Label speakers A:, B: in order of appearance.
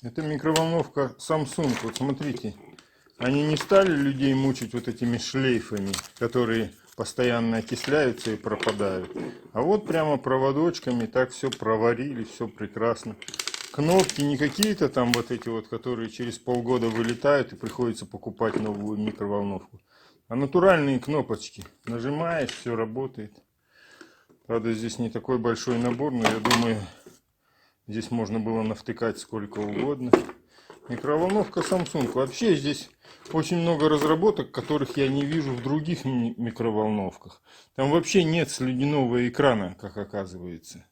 A: Это микроволновка Samsung. Вот смотрите, они не стали людей мучить вот этими шлейфами, которые постоянно окисляются и пропадают. А вот прямо проводочками так все проварили, все прекрасно. Кнопки не какие-то там вот эти вот, которые через полгода вылетают и приходится покупать новую микроволновку. А натуральные кнопочки. Нажимаешь, все работает. Правда, здесь не такой большой набор, но я думаю, здесь можно было навтыкать сколько угодно. Микроволновка Samsung. Вообще здесь очень много разработок, которых я не вижу в других микроволновках. Там вообще нет слюдяного экрана, как оказывается.